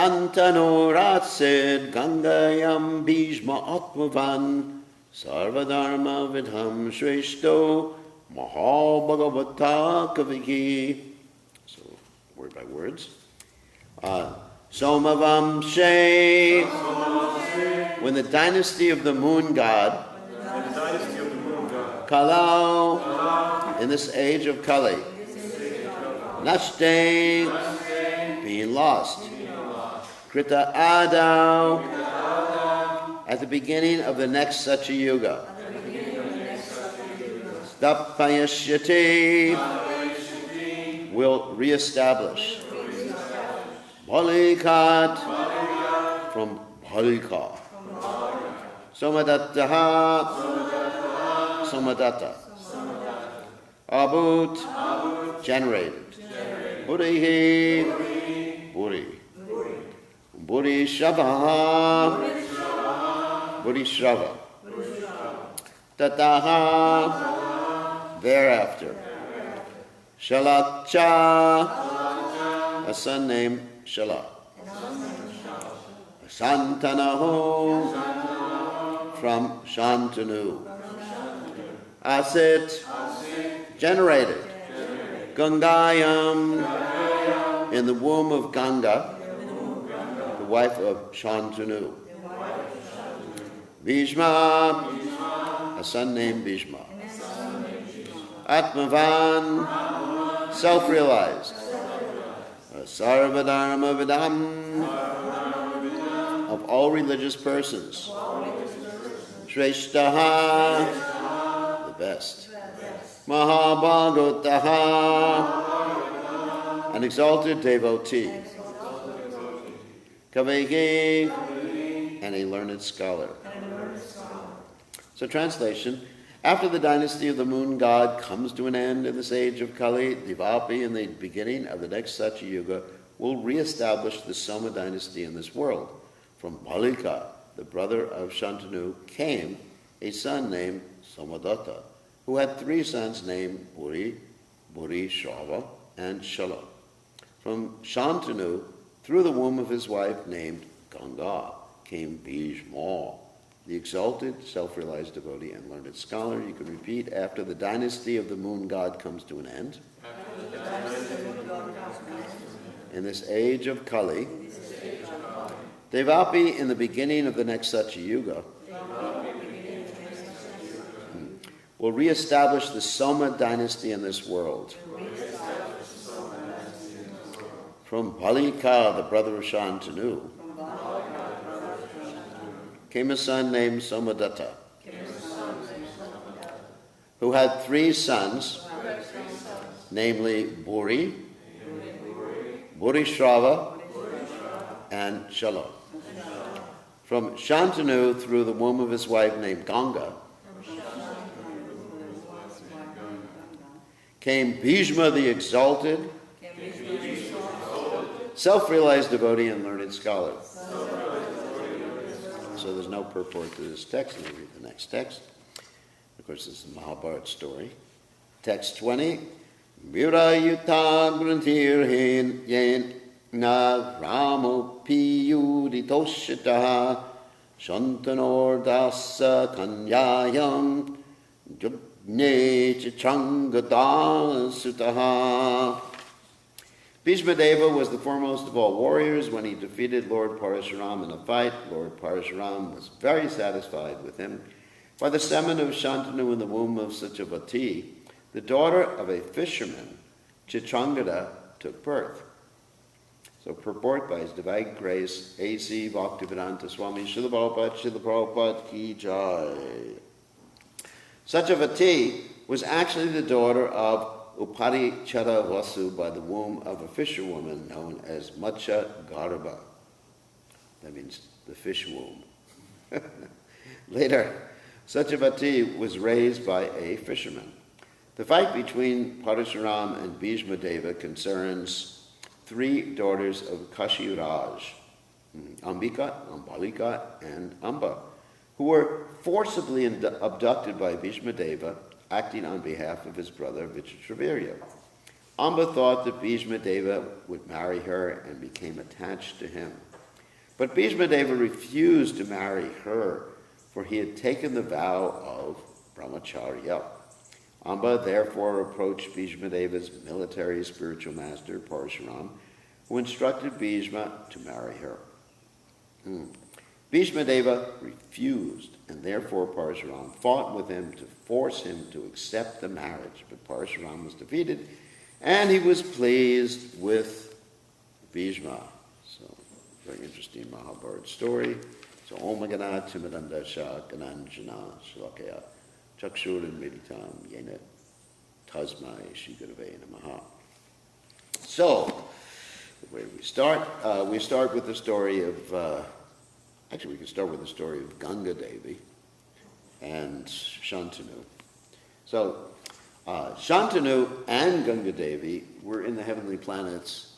Shantanoratsid Gangayam Bhishma Atmavan Sarvadharma Vidham Shreshto Mahabhagavata Kaviki. So, word by words. Somavamshe, when the dynasty of the moon god, Kalau, in this age of Kali, Nashte, being lost, Krita Adau, at the beginning of the next Satya Yuga, Stapayashyati, will reestablish. Balikat, from Balika. Somadattaha, Somadatta. Abut, generated. Burihi, Buri. Burishavaha, Burishrava. Tataha, thereafter. Shalacha, a son named Shala. Shantanaho, from Shantanu. Asit, generated. Gangayam, in the womb of Ganga, the wife of Shantanu. Bhishma, a son named Bhishma. Atmavan, self-realized. Sarvadharma Vidam, of all religious persons. Shreshtaha, the best. Mahabhagavataha, an exalted devotee. Kavegi, and a learned scholar. So translation, after the dynasty of the moon god comes to an end in this age of Kali, Devapi, in the beginning of the next Satya Yuga, will reestablish the Soma dynasty in this world. From Balika, the brother of Shantanu, came a son named Somadatta, who had 3 sons named Buri, Burishrava, and Shala. From Shantanu, through the womb of his wife named Ganga, came Bhishma, the exalted, self-realized devotee and learned scholar. You can repeat, after the dynasty of the moon god comes to an end, in this age of Kali, Devapi, in the beginning of the next Satya Yuga, will reestablish the Soma dynasty in this world. From Balika, the brother of Shantanu, came a son named Somadatta, who had 3 sons, namely Buri, Burishrava, and Shala. From Shantanu, through the womb of his wife named Ganga, came Bhishma the exalted, self-realized devotee and learned scholar. So there's no purport to this text. Let me read the next text. Of course, this is the Mahabharata story. Text 20. Virayuta granthir yen na ramo piyuditoshita shantanordasa kanyayam jubne chichangata sutaha. Bhishma Deva was the foremost of all warriors. When he defeated Lord Parashuram in a fight, Lord Parashuram was very satisfied with him. By the semen of Shantanu in the womb of Satyavati, the daughter of a fisherman, Chitrangada, took birth. So purport by His Divine Grace, A.C. Bhaktivedanta Swami Srila Prabhupada Ki Jai. Satyavati was actually the daughter of Uparichara Vasu by the womb of a fisherwoman known as Matsya Garbha. That means the fish womb. Later, Satyavati was raised by a fisherman. The fight between Parashuram and Bhishma Deva concerns 3 daughters of Kashiraj, Ambika, Ambalika, and Amba, who were forcibly abducted by Bhishma Deva, acting on behalf of his brother Vichitravirya. Amba thought that Bhishma Deva would marry her and became attached to him. But Bhishma Deva refused to marry her, for he had taken the vow of brahmacharya. Amba therefore approached Bhishma Deva's military spiritual master, Parshuram, who instructed Bhishma to marry her. Bhishma Deva refused, and therefore Parshuram fought with him to force him to accept the marriage. But Parshuram was defeated, and he was pleased with Bhishma. So, very interesting Mahabharata story. So, Om Gana Timirandasha Gananjana Shalakaya Chakshuran Meditam Yena Tasmai Shigurave Namaha. So, where do we start with the story of, actually we can start with the story of Ganga Devi and Shantanu. So, Shantanu and Ganga Devi were in the heavenly planets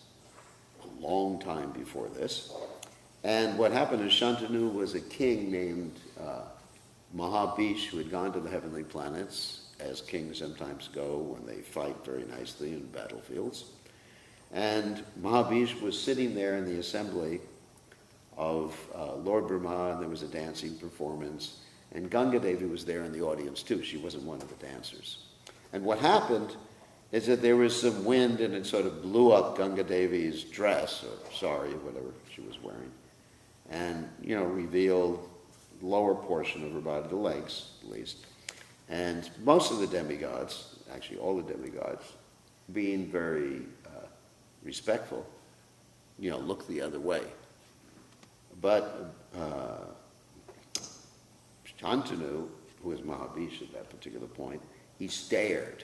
a long time before this. And what happened is Shantanu was a king named Mahabhish, who had gone to the heavenly planets, as kings sometimes go when they fight very nicely in battlefields. And Mahabhish was sitting there in the assembly of Lord Brahma, and there was a dancing performance. And Ganga Devi was there in the audience too. She wasn't one of the dancers. And what happened is that there was some wind, and it sort of blew up Ganga Devi's dress, or sari, or whatever she was wearing, and, revealed the lower portion of her body, the legs at least. And most of the demigods, actually all the demigods, being very respectful, looked the other way. But Shantanu, who was Mahabhish at that particular point, he stared.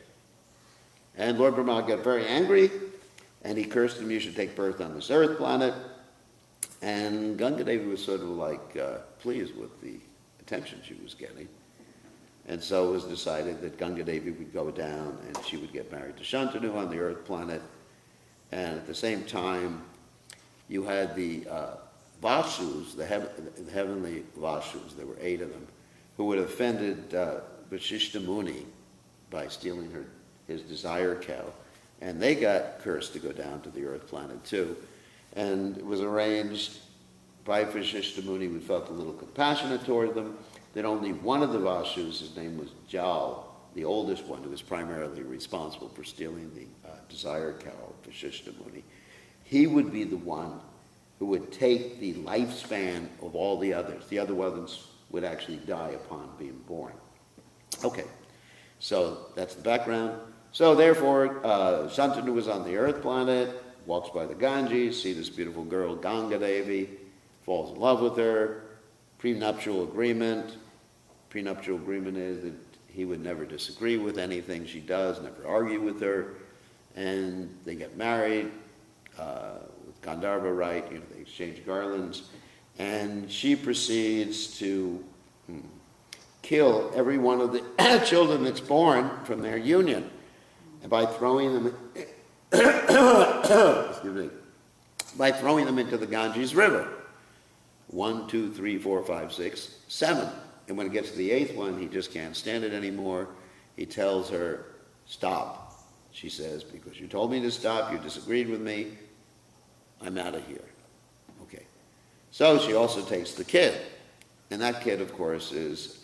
And Lord Brahma got very angry, and he cursed him, "You should take birth on this earth planet." And Ganga Devi was sort of like pleased with the attention she was getting. And so it was decided that Ganga Devi would go down and she would get married to Shantanu on the earth planet. And at the same time, you had the Vasus, the heavenly Vasus, there were 8 of them, who had offended Vasishta Muni by stealing his desire cow. And they got cursed to go down to the earth planet too. And it was arranged by Vasishta Muni, who felt a little compassionate toward them, that only one of the Vasus, his name was Jal, the oldest one, who was primarily responsible for stealing the desire cow of Vasishta Muni, he would be the one who would take the lifespan of all the others. The other ones would actually die upon being born. Okay, so that's the background. So therefore, Shantanu was on the earth planet, walks by the Ganges, see this beautiful girl, Ganga Devi, falls in love with her, prenuptial agreement. Prenuptial agreement is that he would never disagree with anything she does, never argue with her, and they get married with Gandharva rite, they exchange garlands, and she proceeds to kill every one of the children that's born from their union, and by throwing them into the Ganges River. 1, 2, 3, 4, 5, 6, 7. And when it gets to the 8th one, he just can't stand it anymore. He tells her, "Stop." She says, "Because you told me to stop, you disagreed with me, I'm out of here." Okay. So she also takes the kid. And that kid, of course, is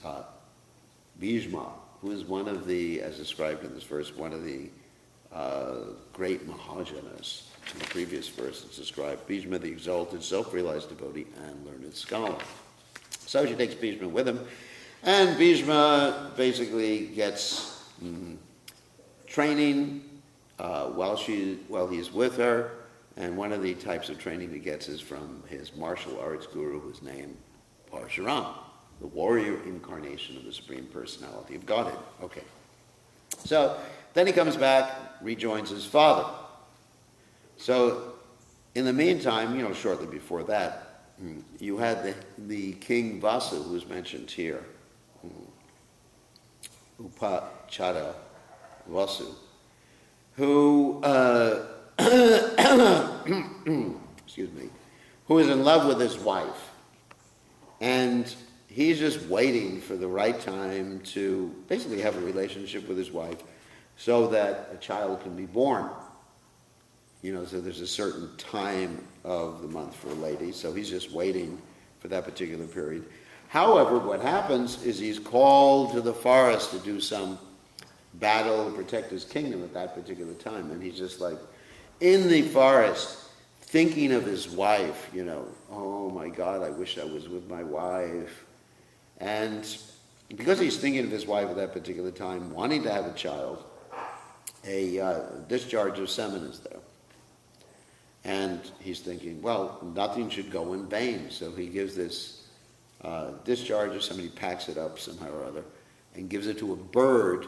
Bhishma, who is one of the, as described in this verse, one of the great Mahajanas. In the previous verse, it's described Bhishma, the exalted, self-realized devotee and learned scholar. So she takes Bhishma with him, and Bhishma basically gets training while he's with her, and one of the types of training he gets is from his martial arts guru, who's named Parshuram, the warrior incarnation of the Supreme Personality of Godhead. Okay. So then he comes back, rejoins his father. So in the meantime, shortly before that, you had the king Vasu, who is mentioned here, Upachara Vasu, who who is in love with his wife, and he's just waiting for the right time to basically have a relationship with his wife so that a child can be born. so there's a certain time of the month for a lady, so he's just waiting for that particular period. However, what happens is he's called to the forest to do some battle to protect his kingdom at that particular time, and he's just like in the forest thinking of his wife, oh my God, I wish I was with my wife. And because he's thinking of his wife at that particular time, wanting to have a child, a discharge of semen is there. And he's thinking, well, nothing should go in vain. So he gives this discharge of semen, he packs it up somehow or other, and gives it to a bird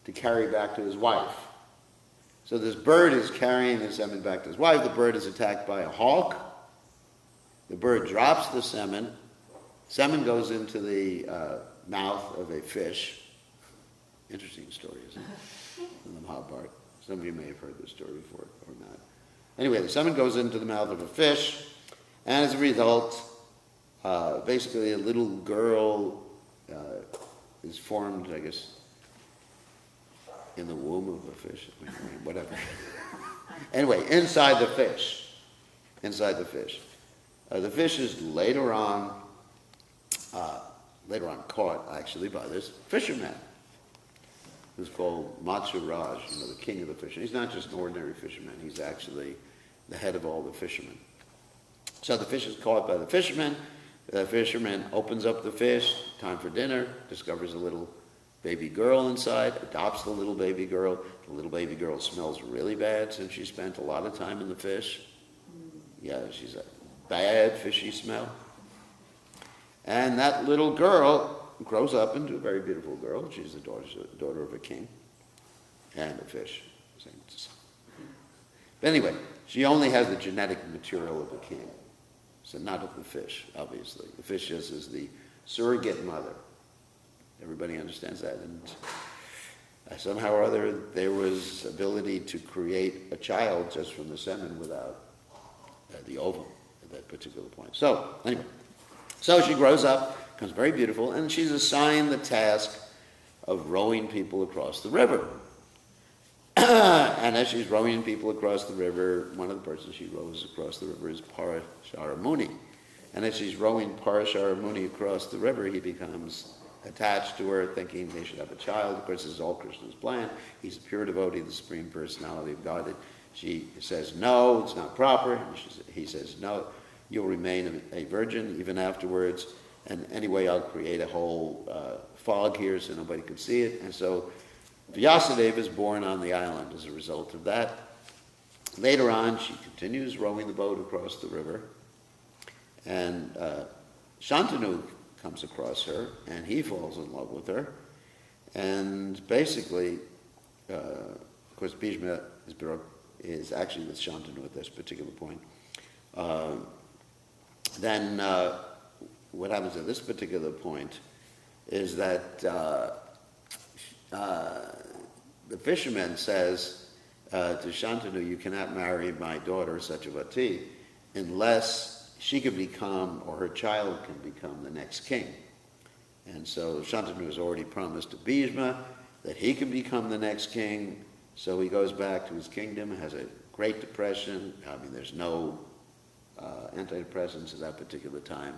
to carry back to his wife. So this bird is carrying the semen back to his wife. The bird is attacked by a hawk. The bird drops the semen. Semen goes into the mouth of a fish. Interesting story, isn't it? In the Mahabharata. Some of you may have heard this story before or not. Anyway, the semen goes into the mouth of a fish, and as a result, basically a little girl is formed, I guess, in the womb of a fish, whatever. Anyway, inside the fish. The fish is later on caught, actually, by this fisherman, who's called Matsuraj, the king of the fishermen. He's not just an ordinary fisherman, he's actually the head of all the fishermen. So the fish is caught by the fisherman. The fisherman opens up the fish, time for dinner, discovers a little baby girl inside, adopts the little baby girl. The little baby girl smells really bad since she spent a lot of time in the fish. Yeah, she's a bad fishy smell. And that little girl grows up into a very beautiful girl. She's the daughter of a king and a fish. But anyway, she only has the genetic material of a king. So not of the fish, obviously. The fish just is the surrogate mother. Everybody understands that. And somehow or other, there was ability to create a child just from the semen without the ovum at that particular point. So, anyway. So she grows up, becomes very beautiful, and she's assigned the task of rowing people across the river. And as she's rowing people across the river, one of the persons she rows across the river is Parashara Muni. And as she's rowing Parashara Muni across the river, he becomes attached to her, thinking they should have a child. Of course, this is all Krishna's plan. He's a pure devotee, the Supreme Personality of Godhead. She says, no, it's not proper. He says, no, you'll remain a virgin even afterwards. And anyway, I'll create a whole fog here so nobody can see it. And so Vyasadeva is born on the island as a result of that. Later on, she continues rowing the boat across the river. And Shantanu comes across her, and he falls in love with her. And basically, of course, Bhishma is actually with Shantanu at this particular point. Then what happens at this particular point is that the fisherman says to Shantanu, you cannot marry my daughter Satyavati unless she can become, or her child can become, the next king. And so Shantanu has already promised to Bhishma that he can become the next king. So he goes back to his kingdom, has a great depression. I mean, there's no antidepressants at that particular time.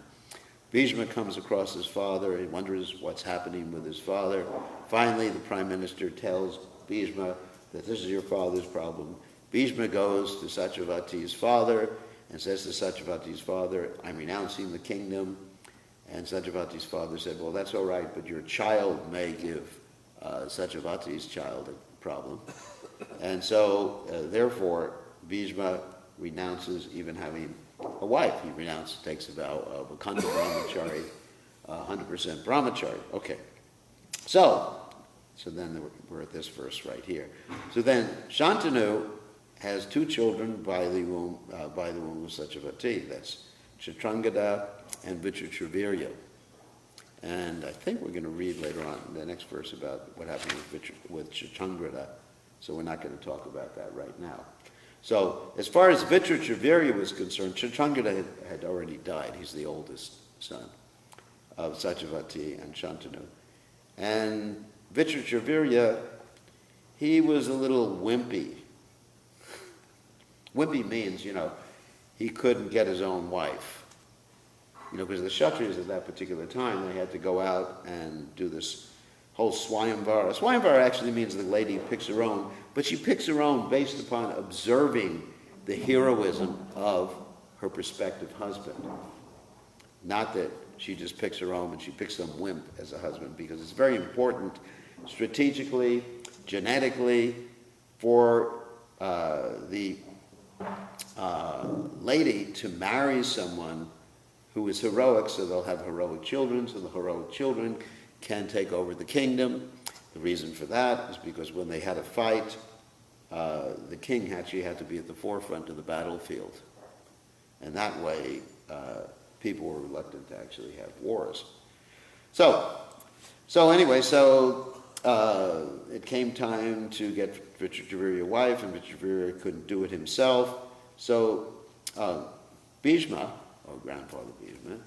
Bhishma comes across his father. He wonders what's happening with his father. Finally, the prime minister tells Bhishma that this is your father's problem. Bhishma goes to Satyavati's father and says to Satyavati's father, I'm renouncing the kingdom. And Satyavati's father said, well, that's all right, but your child may give Satyavati's child a problem. And so, therefore, Bhishma renounces even having a wife. He takes a vow of a Khanda brahmachari, 100% brahmachari. Okay. So then we're at this verse right here. So then Shantanu has two children by the womb of Satyavati. That's Chitrangada and Vichitravirya. And I think we're going to read later on in the next verse about what happened with Chitrangada. So we're not going to talk about that right now. So as far as Vichitravirya was concerned, Chitrangada had already died. He's the oldest son of Satyavati and Shantanu. And Vichitravirya, he was a little wimpy. Wimpy means, he couldn't get his own wife. Because the Kshatriyas at that particular time, they had to go out and do this whole swayamvara. Swayamvara actually means the lady picks her own, but she picks her own based upon observing the heroism of her prospective husband. Not that she just picks her own and she picks some wimp as a husband, because it's very important strategically, genetically, for the lady to marry someone who is heroic, so they'll have heroic children, so the heroic children can take over the kingdom. The reason for that is because when they had a fight, the king actually had to be at the forefront of the battlefield. And that way, people were reluctant to actually have wars. So anyway, it came time to get Vichitravirya a wife, and Vichitravirya couldn't do it himself. So Bhishma, or grandfather Bhishma,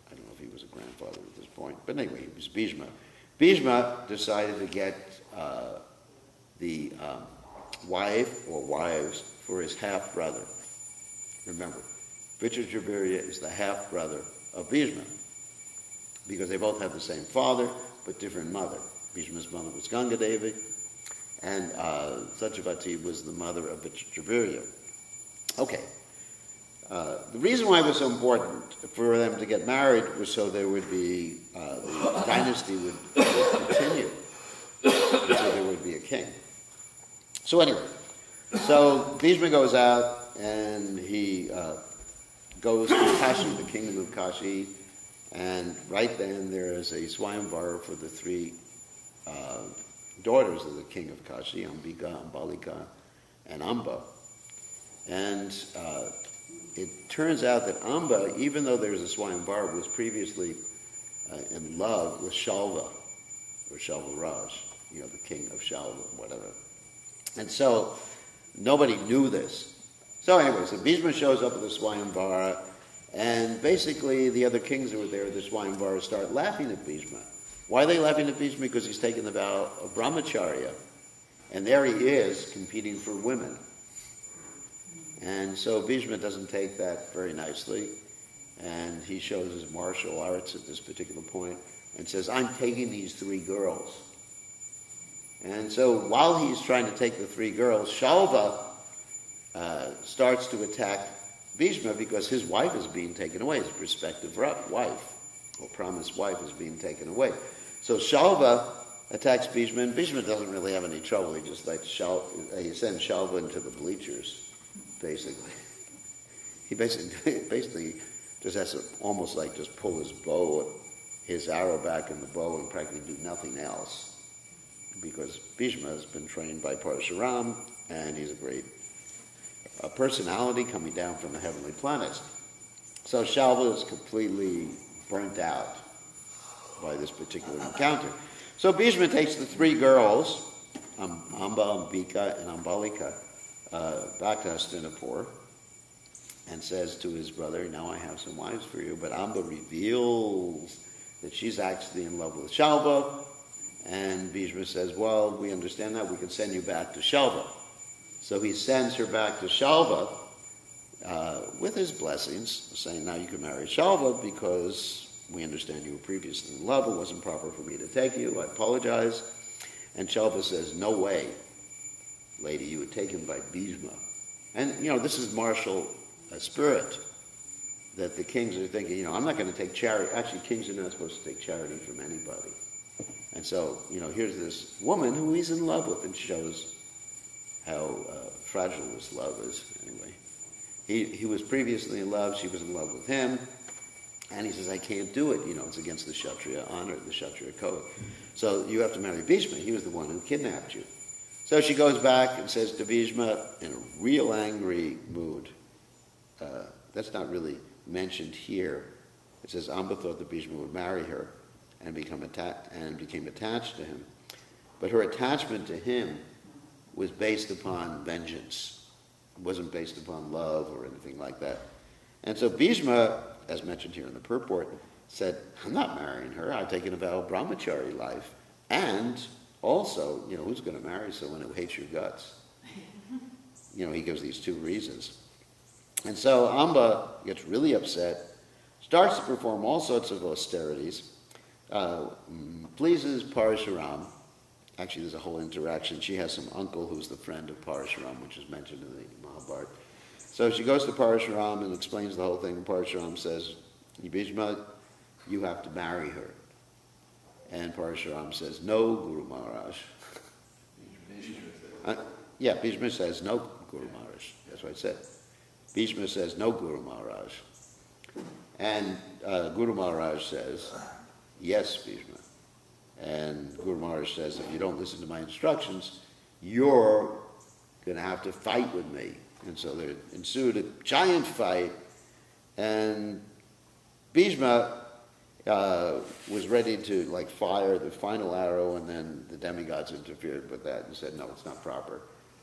I don't know if he was a grandfather at this point, but anyway, he was Bhishma. Bhishma decided to get the wife or wives for his half-brother. Remember, Vichitravirya is the half-brother of Bhishma, because they both have the same father, but different mother. Bhishma's mother was Ganga Devi, and Satyavati was the mother of Vichitravirya. Okay. The reason why it was so important for them to get married was so there would be, the dynasty would continue, and so there would be a king. So anyway, Bhishma goes out and he goes to Kashi, the kingdom of Kashi, and right then there is a swayamvara for the three daughters of the king of Kashi, Ambika, Ambalika, and Amba. And it turns out that Amba, even though there's a swayamvara, was previously in love with Shalva, or Shalvaraj, the king of Shalva, whatever. And so nobody knew this. So anyway, so Bhishma shows up at the swayamvara, and basically the other kings that were there at the swayamvara start laughing at Bhishma. Why are they laughing at Bhishma? Because he's taken the vow of brahmacharya, and there he is competing for women. And so Bhishma doesn't take that very nicely, and he shows his martial arts at this particular point and says, I'm taking these three girls. And so while he's trying to take the three girls, Shalva starts to attack Bhishma because his wife is being taken away, his prospective wife, or promised wife is being taken away. So Shalva attacks Bhishma, and Bhishma doesn't really have any trouble. He just he sends Shalva into the bleachers. Basically, he basically just has to almost like just pull his arrow back in the bow and practically do nothing else, because Bhishma has been trained by Parshuram, and he's a great personality coming down from the heavenly planets. So Shalva is completely burnt out by this particular encounter. So Bhishma takes the three girls, Amba, Ambika, and Ambalika, back to Hastinapur, and says to his brother, now I have some wives for you. But Amba reveals that she's actually in love with Shalva, and Bhishma says, well, we understand that, we can send you back to Shalva. So he sends her back to Shalva with his blessings, saying, now you can marry Shalva because we understand you were previously in love, it wasn't proper for me to take you, I apologize. And Shalva says, no way, lady, you were taken by Bhishma. And, this is martial spirit, that the kings are thinking, I'm not going to take charity. Actually, kings are not supposed to take charity from anybody. And so, here's this woman who he's in love with, and shows how fragile this love is. Anyway, he was previously in love, she was in love with him, and he says, I can't do it. It's against the Kshatriya honor, the Kshatriya code. So you have to marry Bhishma. He was the one who kidnapped you. So she goes back and says to Bhishma in a real angry mood, that's not really mentioned here. It says Amba thought that Bhishma would marry her and became attached to him. But her attachment to him was based upon vengeance. It wasn't based upon love or anything like that. And so Bhishma, as mentioned here in the purport, said, I'm not marrying her. I've taken a vow of brahmachari life. And also, who's going to marry someone who hates your guts? he gives these two reasons. And so Amba gets really upset, starts to perform all sorts of austerities, pleases Parashuram. Actually, there's a whole interaction. She has some uncle who's the friend of Parashuram, which is mentioned in the Mahabharata. So she goes to Parashuram and explains the whole thing, and Parashuram says, Bhishma, you have to marry her. And Parashuram says, no, Guru Maharaj. Bhishma says, no, Guru Maharaj. That's what I said. Bhishma says, no, Guru Maharaj. And Guru Maharaj says, yes, Bhishma. And Guru Maharaj says, if you don't listen to my instructions, you're going to have to fight with me. And so there ensued a giant fight, and Bhishma was ready to fire the final arrow, and then the demigods interfered with that and said, no, it's not proper.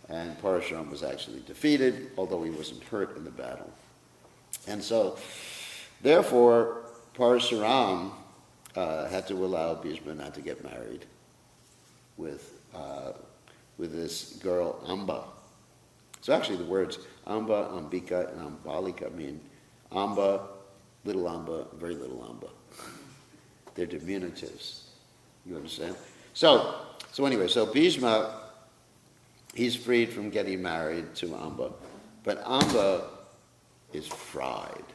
And Parashuram was actually defeated, although he wasn't hurt in the battle. And so, therefore, Parashuram had to allow Bhishma not to get married with this girl Amba. So actually the words Amba, Ambika, and Ambalika mean Amba, little Amba, very little Amba. They're diminutives. You understand? So anyway, so Bhishma, he's freed from getting married to Amba. But Amba is fried.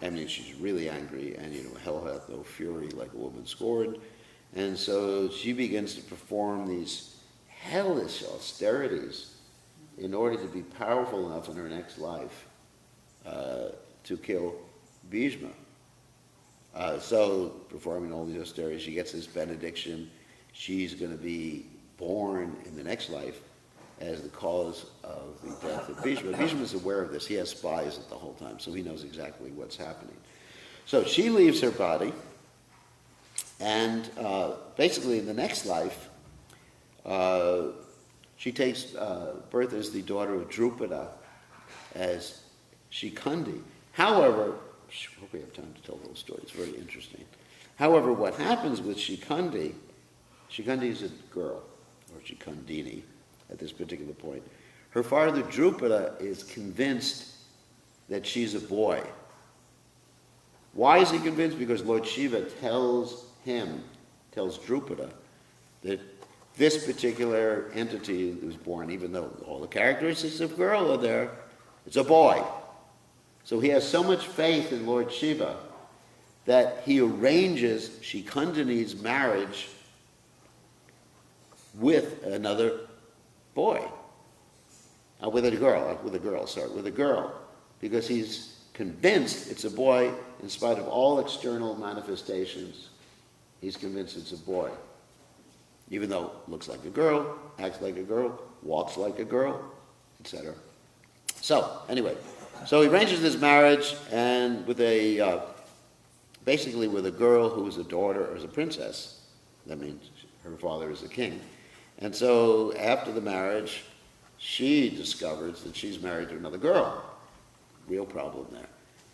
I mean, she's really angry, and hell hath no fury like a woman scorned. And so she begins to perform these hellish austerities in order to be powerful enough in her next life to kill Bhishma. So, performing all these austerities, she gets this benediction. She's going to be born in the next life as the cause of the death of Bhishma. Bhishma is aware of this. He has spies the whole time, so he knows exactly what's happening. So she leaves her body, and basically in the next life, she takes birth as the daughter of Drupada, as Shikandi. However, I hope we have time to tell the whole story. It's very interesting. However, what happens with Shikandi is a girl, or Shikandini, at this particular point. Her father, Drupada, is convinced that she's a boy. Why is he convinced? Because Lord Shiva tells Drupada, that this particular entity that was born, even though all the characteristics of girl are there, it's a boy. So he has so much faith in Lord Shiva that he arranges Shikandini's marriage with another boy. With a girl, because he's convinced it's a boy in spite of all external manifestations. He's convinced it's a boy. Even though it looks like a girl, acts like a girl, walks like a girl, etc. So, anyway, so he arranges this marriage, and with basically with a girl who is a daughter or is a princess. That means her father is a king. And so after the marriage, she discovers that she's married to another girl. Real problem there.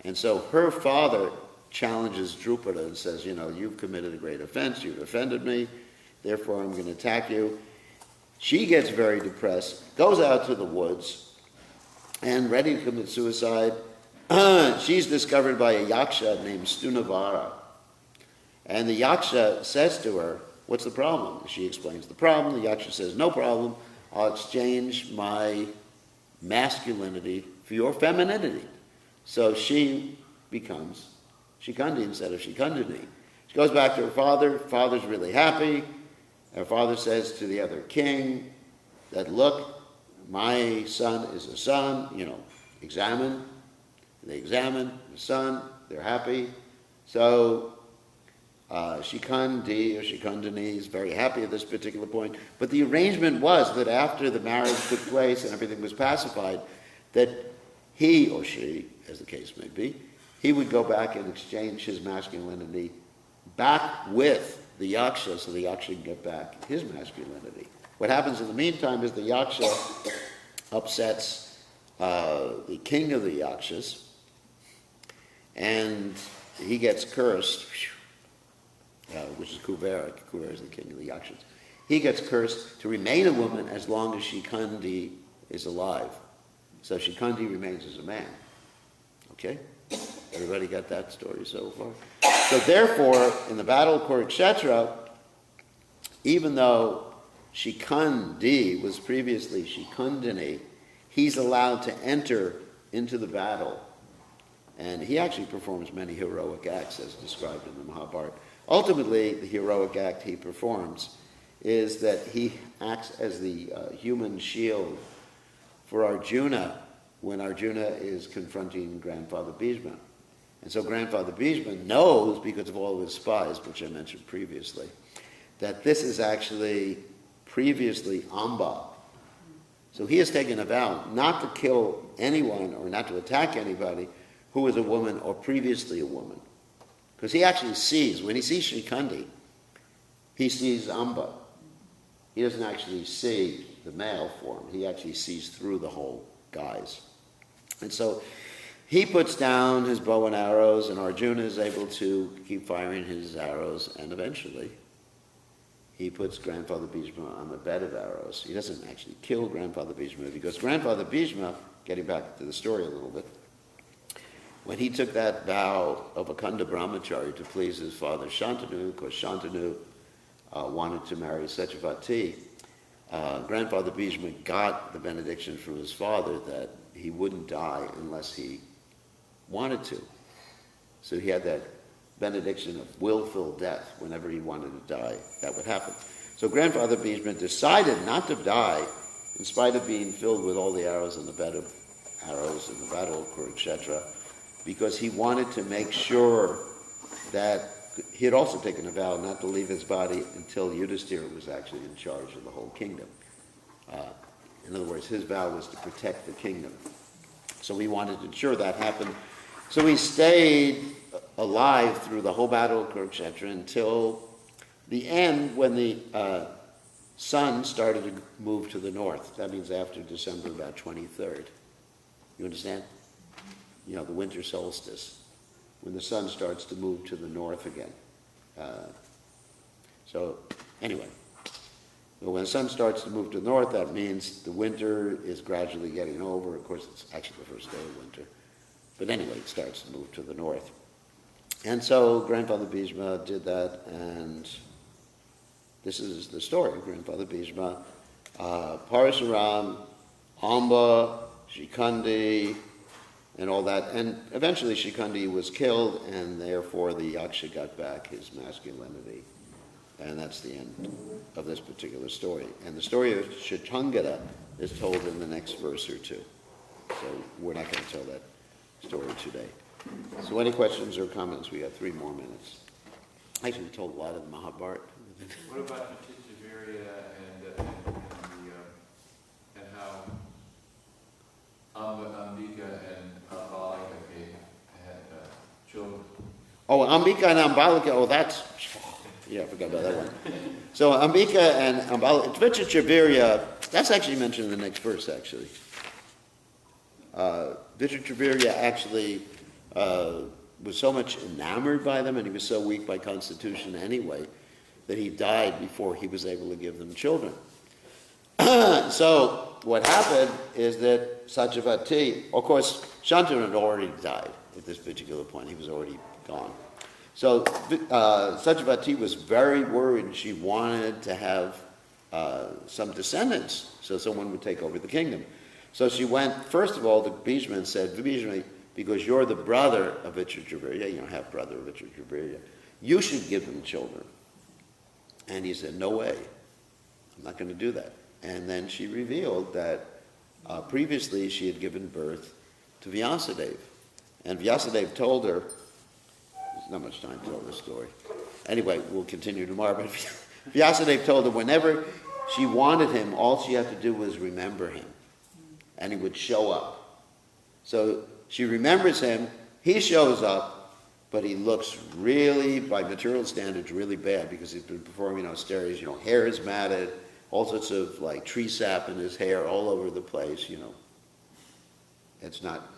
And so her father challenges Drupada and says, you've committed a great offense, you've offended me, therefore I'm going to attack you. She gets very depressed, goes out to the woods, and ready to commit suicide. She's discovered by a yaksha named Stunavara. And the yaksha says to her, what's the problem? She explains the problem. The yaksha says, no problem. I'll exchange my masculinity for your femininity. So she becomes Shikandi instead of Shikandini. She goes back to her father. Father's really happy. Her father says to the other king that, look, my son is a son, examine. They examine the son. They're happy. So Shikandi or Shikandini is very happy at this particular point. But the arrangement was that after the marriage took place and everything was pacified, that he or she, as the case may be, he would go back and exchange his masculinity back with the yaksha so the yaksha can get back his masculinity. What happens in the meantime is the yaksha upsets the king of the yakshas, and he gets cursed, which is Kuvera. Kuvera is the king of the yakshas. He gets cursed to remain a woman as long as Shikandi is alive. So Shikandi remains as a man. Okay? Everybody got that story so far? So therefore, in the battle of Kurukshetra, even though Shikandi was previously Shikandini, he's allowed to enter into the battle. And he actually performs many heroic acts as described in the Mahabharata. Ultimately, the heroic act he performs is that he acts as the human shield for Arjuna when Arjuna is confronting Grandfather Bhishma. And so Grandfather Bhishma knows, because of all of his spies, which I mentioned previously, that this is actually previously Amba. So he has taken a vow not to kill anyone or not to attack anybody who was a woman or previously a woman. Because he actually sees, when he sees Shikandi, he sees Amba. He doesn't actually see the male form. He actually sees through the whole guise. And so he puts down his bow and arrows, and Arjuna is able to keep firing his arrows, and eventually he puts Grandfather Bhishma on the bed of arrows. He doesn't actually kill Grandfather Bhishma, because Grandfather Bhishma, getting back to the story a little bit, when he took that vow of Akanda Brahmachari to please his father Shantanu, because Shantanu wanted to marry Satyavati, Grandfather Bhishma got the benediction from his father that he wouldn't die unless he wanted to. So he had that benediction of willful death. Whenever he wanted to die, that would happen. So Grandfather Bhishma decided not to die in spite of being filled with all the arrows in the bed of arrows in the battle of Kurukshetra, because he wanted to make sure that he had also taken a vow not to leave his body until Yudhisthira was actually in charge of the whole kingdom. In other words, his vow was to protect the kingdom. So he wanted to ensure that happened. So he stayed alive through the whole battle of Kurukshetra until the end, when the sun started to move to the north. That means after December about 23rd. You understand? You know, the winter solstice, when the sun starts to move to the north again. So anyway, when the sun starts to move to the north, that means the winter is gradually getting over. Of course, it's actually the first day of winter. But anyway, it starts to move to the north. And so Grandfather Bhishma did that, and this is the story of Grandfather Bhishma. Parasuram, Amba, Shikandi, and all that. And eventually Shikandi was killed, and therefore the Yaksha got back his masculinity. And that's the end of this particular story. And the story of Shatangada is told in the next verse or two. So we're not going to tell that story today. So any questions or comments? We got 3 more minutes. Actually, we told a lot of the Mahabharata. What about Vijayaviriya and how Ambika and Ambalika had children? Oh, Ambika and Ambalika, oh, that's... Yeah, I forgot about that one. So Ambika and Ambalika, Vijayaviriya, that's actually mentioned in the next verse, actually. Vijayaviriya actually was so much enamored by them, and he was so weak by constitution anyway, that he died before he was able to give them children. So what happened is that Satyavati, of course, Shantanu had already died at this particular point. He was already gone. So Satyavati was very worried. She wanted to have some descendants, so someone would take over the kingdom. So she went, first of all, to Bhishma and said, Bhishma, because you're the brother of Vijayaviriya, half-brother of Vijayaviriya, you should give them children. And he said, no way, I'm not going to do that. And then she revealed that previously she had given birth to Vyasadeva. And Vyasadeva told her, there's not much time to tell this story. Anyway, we'll continue tomorrow. But Vyasadeva told her whenever she wanted him, all she had to do was remember him. And he would show up. So she remembers him, he shows up, but he looks really, by material standards, really bad because he's been performing austerities. Hair is matted, all sorts of like tree sap in his hair all over the place. It's not,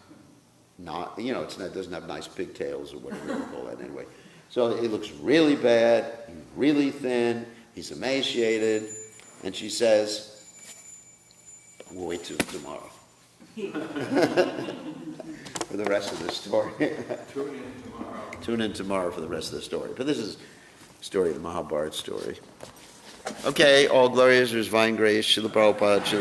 it doesn't have nice pigtails or whatever you call that anyway. So it looks really bad, really thin, he's emaciated, and she says, We'll wait till tomorrow. For the rest of the story. Tune in tomorrow. Tune in tomorrow for the rest of the story. But this is the story of the Mahabharata story. Okay, all glories, His Divine Grace, Srila Prabhupada, Srila